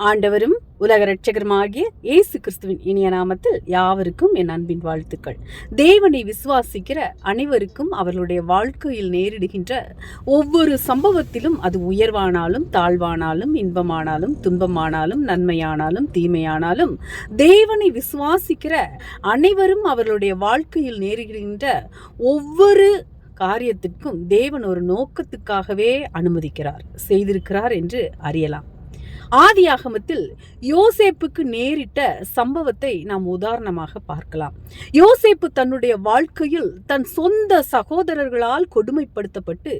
ஆண்டவரும் உலக இரட்சகருமாகிய இயேசு கிறிஸ்துவின் இனிய நாமத்தில் யாவருக்கும் என் அன்பின் வாழ்த்துக்கள். தேவனை விசுவாசிக்கிற அனைவருக்கும் அவர்களுடைய வாழ்க்கையில் நேரிடுகின்ற ஒவ்வொரு சம்பவத்திலும், அது உயர்வானாலும் தாழ்வானாலும், இன்பமானாலும் துன்பமானாலும், நன்மையானாலும் தீமையானாலும், தேவனை விசுவாசிக்கிற அனைவரும் அவர்களுடைய வாழ்க்கையில் நேரிடுகின்ற ஒவ்வொரு காரியத்திற்கும் தேவன் ஒரு நோக்கத்துக்காகவே அனுமதிக்கிறார், செய்திருக்கிறார் என்று அறியலாம். ஆதியாகமத்தில் யோசேப்புக்கு நேரிட்ட சம்பவத்தை நாம் உதாரணமாக பார்க்கலாம். யோசேப்பு தன்னுடைய வாழ்க்கையில் தன் சொந்த சகோதரர்களால் கொடுமைப்படுத்தப்பட்டு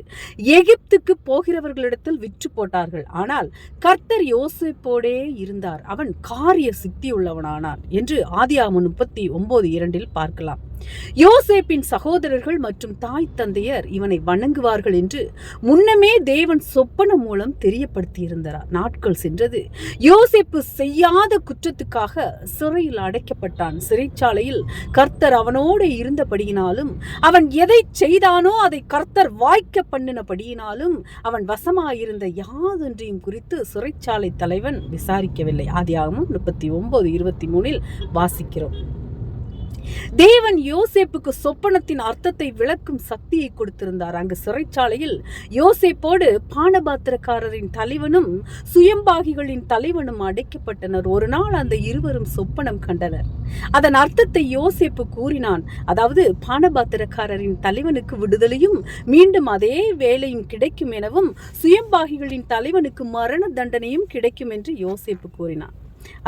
எகிப்துக்கு போகிறவர்களிடத்தில் விற்று போட்டார்கள். ஆனால் கர்த்தர் யோசேப்போடே இருந்தார், அவன் காரிய சித்தியுள்ளவனானான் என்று ஆதியாகமம் 39:2 பார்க்கலாம். யோசேப்பின் சகோதரர்கள் மற்றும் தாய் தந்தையர் இவனை வணங்குவார்கள் என்று முன்னமே தேவன் சொப்பனம் மூலம் தெரியப்படுத்தியிருந்தார். நாட்கள் சென்றது. யோசேப்பு செய்யாத குற்றத்துக்காக சிறையில் அடைக்கப்பட்டான். சிறைச்சாலையில் கர்த்தர் அவனோடு இருந்தபடியினாலும், அவன் எதை செய்தானோ அதை கர்த்தர் வாய்க்க பண்ணினபடியினாலும், அவன் வசமாயிருந்த யாதொன்றையும் குறித்து சிறைச்சாலை தலைவன் விசாரிக்கவில்லை. ஆதியாகமம் 39:23 வாசிக்கிறோம். தேவன் யோசேப்புக்கு சொப்பனத்தின் அர்த்தத்தை விளக்கும் சக்தியை கொடுத்திருந்தார். அங்கு சிறைச்சாலையில் யோசேப்போடு பானபாத்திரக்காரரின் தலைவனும் சுயம்பாகிகளின் தலைவனும் அடைக்கப்பட்டனர். ஒரு நாள் அந்த இருவரும் சொப்பனம் கண்டனர். அதன் அர்த்தத்தை யோசேப்பு கூறினான். அதாவது பானபாத்திரக்காரரின் தலைவனுக்கு விடுதலையும் மீண்டும் அதே வேலையும் கிடைக்கும் எனவும், சுயம்பாகிகளின் தலைவனுக்கு மரண தண்டனையும் கிடைக்கும் என்று யோசேப்பு கூறினான்.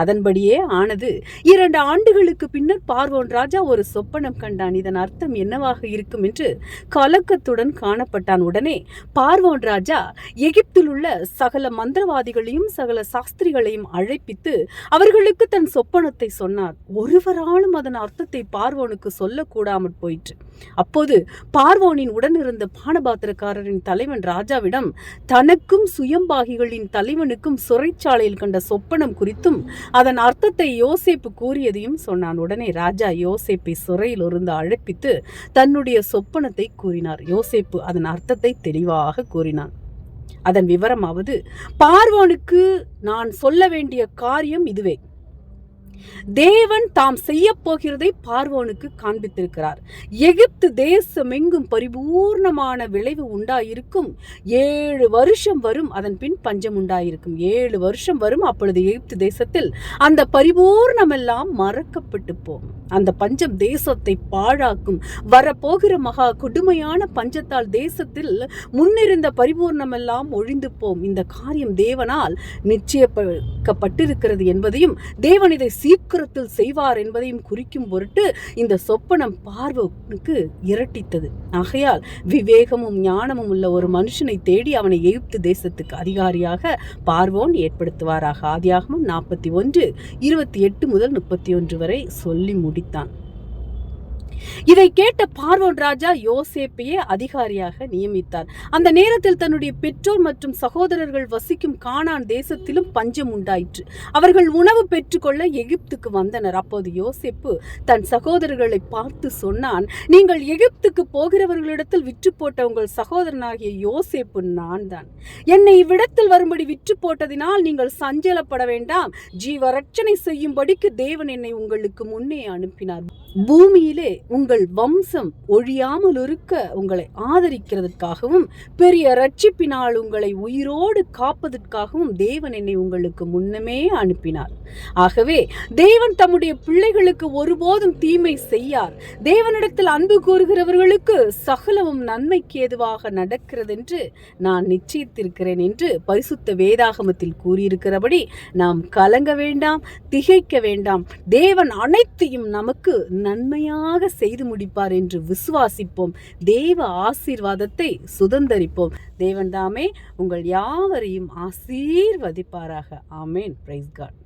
அதன்படியே ஆனது. 2 ஆண்டுகளுக்கு பின்னர் பார்வோன் ராஜா ஒரு சொப்பனம் கண்டான். இதன் அர்த்தம் என்னவாக இருக்கும் என்று கலக்கத்துடன் காணப்பட்டான். உடனே பார்வோன் ராஜா எகிப்தில் உள்ள சகல மந்திரவாதிகளையும் சகல சாஸ்திரிகளையும் அழைப்பித்து அவர்களுக்கு தன் சொப்பனத்தை சொன்னார். ஒருவராலும் அதன் அர்த்தத்தை பார்வோனுக்கு சொல்லக்கூடாமற் போயிற்று. அப்போது பார்வோனின் உடனிருந்த பானபாத்திரக்காரரின் தலைவன் ராஜாவிடம் தனக்கும் சுயம்பாகிகளின் தலைவனுக்கும் சிறைச்சாலையில் கண்ட சொப்பனம் குறித்தும் அதன் அர்த்தத்தை யோசேப்பு கூறியதையும் சொன்னான். உடனே ராஜா யோசேப்பை சிறையில் இருந்து அழைப்பித்து தன்னுடைய சொப்பனத்தை கூறினார். யோசேப்பு அதன் அர்த்தத்தை தெளிவாக கூறினான். அதன் விவரமாவது, பார்வோனுக்கு நான் சொல்ல வேண்டிய காரியம் இதுவே. தேவன் தாம் செய்ய போகிறதை பார்வோனுக்கு காண்பித்திருக்கிறார். எகிப்து தேசமெங்கும் பரிபூர்ணமான விளைவு உண்டாயிருக்கும். 7 வருஷம் வரும், அதன் பின் பஞ்சம் உண்டாயிருக்கும். 7 வருஷம் வரும். அப்பொழுது எகிப்து தேசத்தில் அந்த பரிபூர்ணமெல்லாம் மறக்கப்பட்டு போகும். அந்த பஞ்சம் தேசத்தை பாழாக்கும். வரப்போகிற மகா கொடுமையான பஞ்சத்தால் தேசத்தில் முன்னிருந்த பரிபூர்ணமெல்லாம் ஒழிந்து போம். இந்த காரியம் தேவனால் நிச்சயிக்கப்பட்டிருக்கிறது என்பதையும், தேவன் இதை சீக்கிரத்தில் செய்வார் என்பதையும் குறிக்கும் பொருட்டு இந்த சொப்பனம் பார்வோனுக்கு இரட்டித்தது. ஆகையால் விவேகமும் ஞானமும் உள்ள ஒரு மனுஷனை தேடி அவனை எகிப்து தேசத்துக்கு அதிகாரியாக பார்வோன் ஏற்படுத்துவாராக. ஆதியாகமம் 41:28-31 வரை சொல்லி முடித்தான். இதை கேட்ட பார்வோன் ராஜா யோசேப்பையே அதிகாரியாக நியமித்தார். அந்த நேரத்தில் தன்னுடைய பெற்றோர் மற்றும் சகோதரர்கள் வசிக்கும் கானான் தேசத்திலும் பஞ்சம் உண்டாயிற்று. அவர்கள் உணவு பெற்றுக்கொள்ள எகிப்துக்கு வந்தனர். அப்போது யோசேப்பு தன் சகோதரர்களை பார்த்து சொன்னான், நீங்கள் எகிப்துக்கு போகிறவர்களிடத்தில் விற்று போட்ட உங்கள் சகோதரனாகிய யோசேப்பு நான் தான். என்னை இவ்விடத்தில் வரும்படி விற்று போட்டதினால் நீங்கள் சஞ்சலப்பட வேண்டாம். ஜீவரட்சணை செய்யும்படிக்கு தேவன் என்னை உங்களுக்கு முன்னே அனுப்பினார். பூமியிலே உங்கள் வம்சம் ஒழியாமல் இருக்க உங்களை ஆதரிக்கிறதுக்காகவும் பெரிய ரட்சிப்பினால் உங்களை உயிரோடு காப்பதற்காகவும் தேவன் என்னை உங்களுக்கு முன்னமே அனுப்பினார். ஆகவே தேவன் தம்முடைய பிள்ளைகளுக்கு ஒருபோதும் தீமை செய்யார். தேவனிடத்தில் அன்பு கூறுகிறவர்களுக்கு சகலமும் நன்மைக்கு ஏதுவாக நடக்கிறது என்று நான் நிச்சயித்திருக்கிறேன் என்று பரிசுத்த வேதாகமத்தில் கூறியிருக்கிறபடி நாம் கலங்க வேண்டாம், திகைக்க வேண்டாம். தேவன் அனைத்தையும் நமக்கு நன்மையாக செய்து முடிப்பார் என்று விசுவாசிப்போம். தேவ ஆசீர்வாதத்தை சுதந்தரிப்போம். தேவன் தாமே உங்கள் யாவரையும் ஆசீர்வதிப்பாராக. ஆமேன். Praise God.